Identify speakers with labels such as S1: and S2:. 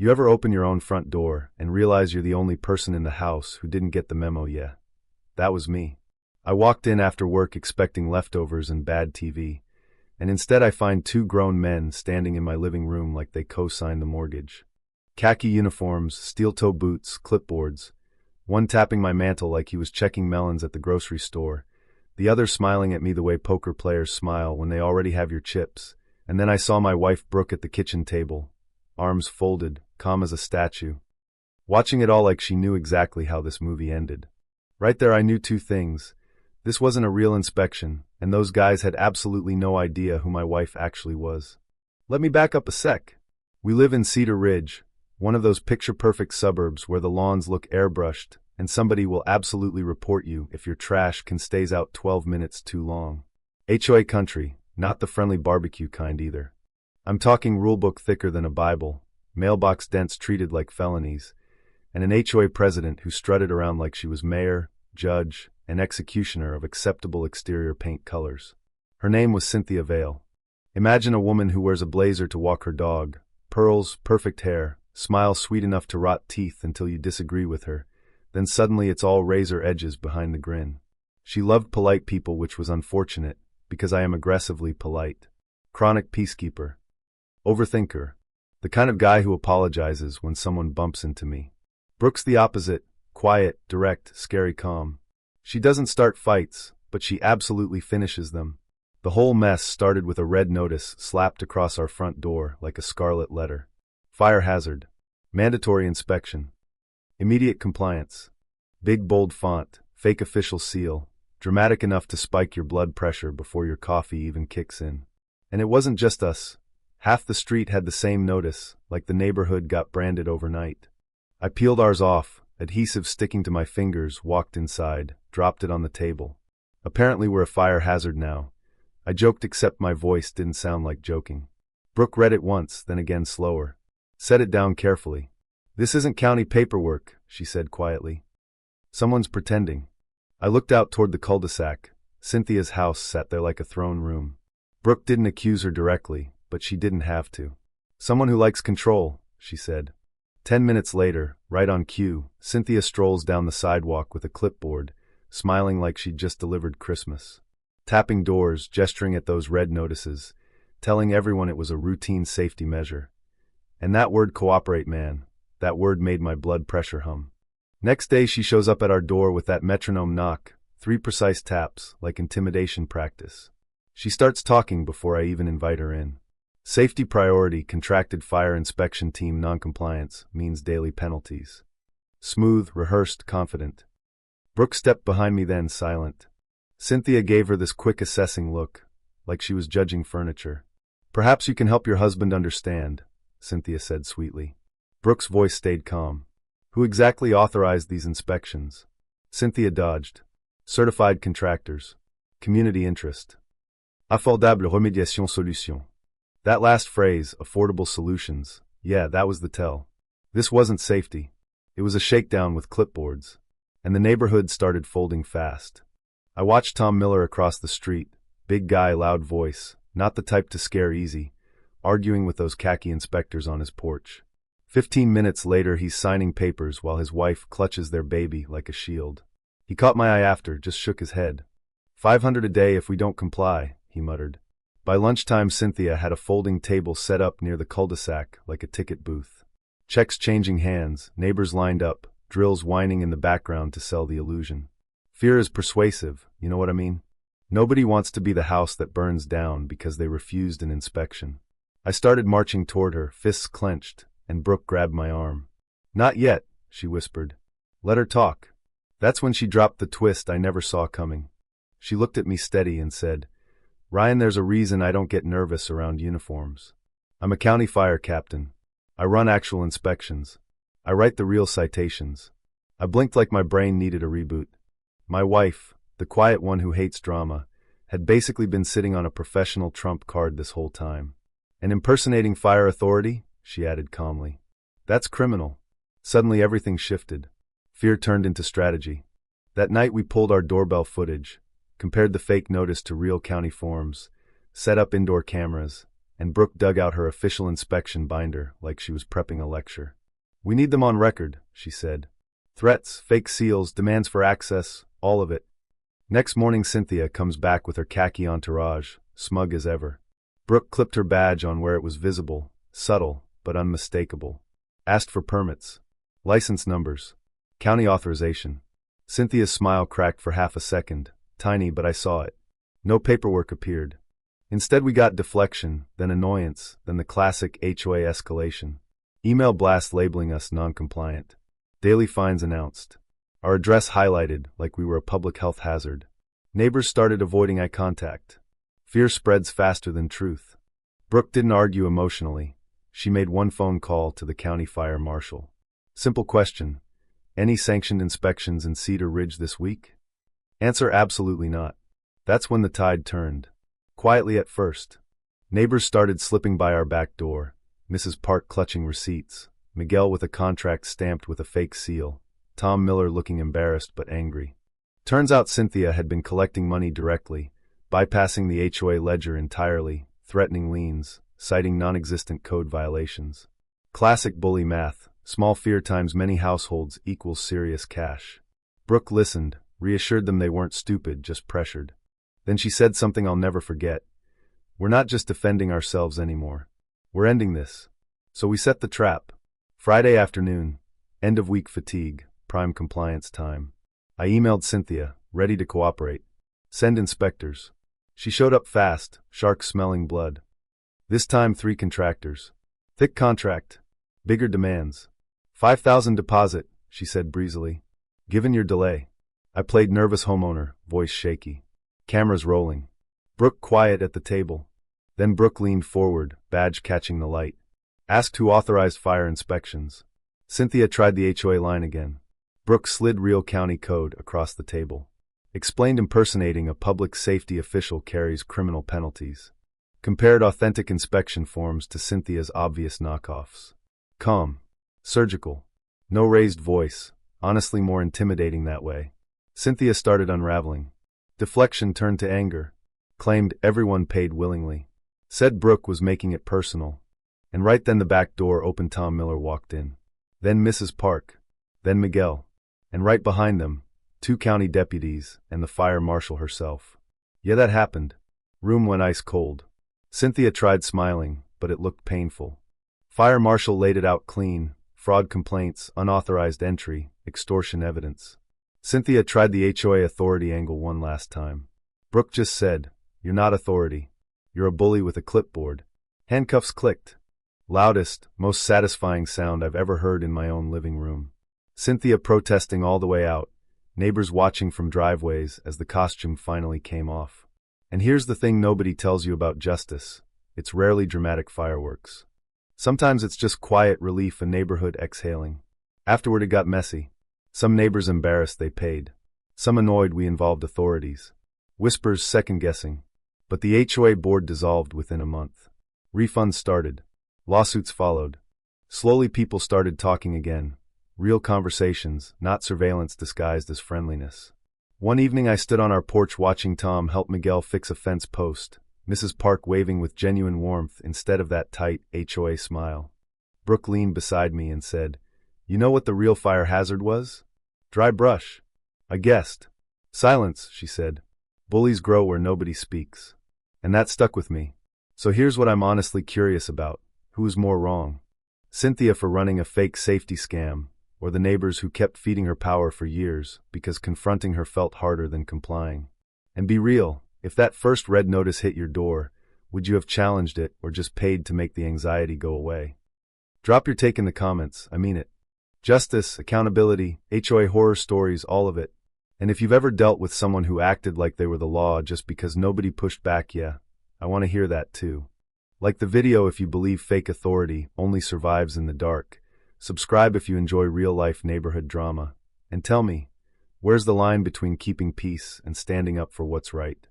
S1: You ever open your own front door and realize you're the only person in the house who didn't get the memo yet? That was me. I walked in after work expecting leftovers and bad TV, and instead I find two grown men standing in my living room like they co-signed the mortgage. Khaki uniforms, steel-toe boots, clipboards, one tapping my mantle like he was checking melons at the grocery store, the other smiling at me the way poker players smile when they already have your chips, and then I saw my wife Brooke at the kitchen table, arms folded, calm as a statue, watching it all like she knew exactly how this movie ended. Right there I knew two things. This wasn't a real inspection, and those guys had absolutely no idea who my wife actually was. Let me back up a sec. We live in Cedar Ridge, one of those picture-perfect suburbs where the lawns look airbrushed, and somebody will absolutely report you if your trash stays out 12 minutes too long. HOA country, not the friendly barbecue kind either. I'm talking rulebook thicker than a Bible, mailbox dents treated like felonies, and an HOA president who strutted around like she was mayor, judge, and executioner of acceptable exterior paint colors. Her name was Cynthia Vale. Imagine a woman who wears a blazer to walk her dog, pearls, perfect hair, smile sweet enough to rot teeth until you disagree with her, then suddenly it's all razor edges behind the grin. She loved polite people, which was unfortunate, because I am aggressively polite. Chronic peacekeeper. Overthinker. The kind of guy who apologizes when someone bumps into me. Brooke's the opposite, quiet, direct, scary calm. She doesn't start fights, but she absolutely finishes them. The whole mess started with a red notice slapped across our front door like a scarlet letter. Fire hazard. Mandatory inspection. Immediate compliance. Big bold font, fake official seal, dramatic enough to spike your blood pressure before your coffee even kicks in. And it wasn't just us. Half the street had the same notice, like the neighborhood got branded overnight. I peeled ours off, adhesive sticking to my fingers, walked inside, dropped it on the table. Apparently we're a fire hazard now. I joked, except my voice didn't sound like joking. Brooke read it once, then again slower. Set it down carefully. This isn't county paperwork, she said quietly. Someone's pretending. I looked out toward the cul-de-sac. Cynthia's house sat there like a throne room. Brooke didn't accuse her directly, but she didn't have to. Someone who likes control, she said. 10 minutes later, right on cue, Cynthia strolls down the sidewalk with a clipboard, smiling like she'd just delivered Christmas. Tapping doors, gesturing at those red notices, telling everyone it was a routine safety measure. And that word cooperate, man, that word made my blood pressure hum. Next day she shows up at our door with that metronome knock, 3 precise taps, like intimidation practice. She starts talking before I even invite her in. Safety priority, contracted fire inspection team noncompliance means daily penalties. Smooth, rehearsed, confident. Brooke stepped behind me then, silent. Cynthia gave her this quick assessing look, like she was judging furniture. Perhaps you can help your husband understand, Cynthia said sweetly. Brooke's voice stayed calm. Who exactly authorized these inspections? Cynthia dodged. Certified contractors. Community interest. Affordable remédiation solution. That last phrase, affordable solutions, yeah, that was the tell. This wasn't safety. It was a shakedown with clipboards. And the neighborhood started folding fast. I watched Tom Miller across the street, big guy, loud voice, not the type to scare easy, arguing with those khaki inspectors on his porch. 15 minutes later he's signing papers while his wife clutches their baby like a shield. He caught my eye after, just shook his head. $500 a day if we don't comply, he muttered. By lunchtime Cynthia had a folding table set up near the cul-de-sac like a ticket booth. Checks changing hands, neighbors lined up, drills whining in the background to sell the illusion. Fear is persuasive, you know what I mean? Nobody wants to be the house that burns down because they refused an inspection. I started marching toward her, fists clenched, and Brooke grabbed my arm. Not yet, she whispered. Let her talk. That's when she dropped the twist I never saw coming. She looked at me steady and said, Ryan, there's a reason I don't get nervous around uniforms. I'm a county fire captain. I run actual inspections. I write the real citations. I blinked like my brain needed a reboot. My wife, the quiet one who hates drama, had basically been sitting on a professional trump card this whole time. And impersonating fire authority? She added calmly. That's criminal. Suddenly everything shifted. Fear turned into strategy. That night we pulled our doorbell footage, compared the fake notice to real county forms, set up indoor cameras, and Brooke dug out her official inspection binder like she was prepping a lecture. "We need them on record," she said. "Threats, fake seals, demands for access, all of it." Next morning Cynthia comes back with her khaki entourage, smug as ever. Brooke clipped her badge on where it was visible, subtle, but unmistakable. Asked for permits, license numbers, county authorization. Cynthia's smile cracked for half a second, tiny but I saw it. No paperwork appeared. Instead we got deflection, then annoyance, then the classic HOA escalation. Email blast labeling us non-compliant. Daily fines announced. Our address highlighted like we were a public health hazard. Neighbors started avoiding eye contact. Fear spreads faster than truth. Brooke didn't argue emotionally. She made one phone call to the county fire marshal. Simple question: any sanctioned inspections in Cedar Ridge this week? Answer: absolutely not. That's when the tide turned. Quietly at first. Neighbors started slipping by our back door, Mrs. Park clutching receipts, Miguel with a contract stamped with a fake seal, Tom Miller looking embarrassed but angry. Turns out Cynthia had been collecting money directly, bypassing the HOA ledger entirely, threatening liens, citing non-existent code violations. Classic bully math: small fear times many households equals serious cash. Brooke listened, reassured them they weren't stupid, just pressured. Then she said something I'll never forget. "We're not just defending ourselves anymore. We're ending this." So we set the trap. Friday afternoon, end of week fatigue, prime compliance time. I emailed Cynthia, ready to cooperate. Send inspectors. She showed up fast, sharks smelling blood. This time 3 contractors. Thick contract. Bigger demands. $5,000 deposit, she said breezily. "Given your delay." I played nervous homeowner, voice shaky. Cameras rolling. Brooke quiet at the table. Then Brooke leaned forward, badge catching the light. Asked who authorized fire inspections. Cynthia tried the HOA line again. Brooke slid real county code across the table. Explained impersonating a public safety official carries criminal penalties. Compared authentic inspection forms to Cynthia's obvious knockoffs. Calm. Surgical. No raised voice, honestly more intimidating that way. Cynthia started unraveling. Deflection turned to anger. Claimed everyone paid willingly. Said Brooke was making it personal. And right then the back door opened. Tom Miller walked in. Then Mrs. Park. Then Miguel. And right behind them, 2 county deputies and the fire marshal herself. Yeah, that happened. Room went ice cold. Cynthia tried smiling, but it looked painful. Fire marshal laid it out clean: fraud complaints, unauthorized entry, extortion evidence. Cynthia tried the HOA authority angle one last time. Brooke just said, "You're not authority. You're a bully with a clipboard." Handcuffs clicked. Loudest, most satisfying sound I've ever heard in my own living room. Cynthia protesting all the way out, neighbors watching from driveways as the costume finally came off. And here's the thing nobody tells you about justice: it's rarely dramatic fireworks. Sometimes it's just quiet relief, a neighborhood exhaling. Afterward it got messy. Some neighbors embarrassed they paid. Some annoyed we involved authorities. Whispers second-guessing. But the HOA board dissolved within a month. Refunds started. Lawsuits followed. Slowly people started talking again. Real conversations, not surveillance disguised as friendliness. One evening I stood on our porch watching Tom help Miguel fix a fence post, Mrs. Park waving with genuine warmth instead of that tight HOA smile. Brooke leaned beside me and said, "You know what the real fire hazard was? Dry brush." I guessed. "Silence," she said. "Bullies grow where nobody speaks." And that stuck with me. So here's what I'm honestly curious about. Who's more wrong? Cynthia for running a fake safety scam, or the neighbors who kept feeding her power for years because confronting her felt harder than complying? And be real, if that first red notice hit your door, would you have challenged it or just paid to make the anxiety go away? Drop your take in the comments, I mean it. Justice, accountability, HOA horror stories, all of it. And if you've ever dealt with someone who acted like they were the law just because nobody pushed back, yeah, I want to hear that too. Like the video if you believe fake authority only survives in the dark. Subscribe if you enjoy real-life neighborhood drama. And tell me, where's the line between keeping peace and standing up for what's right?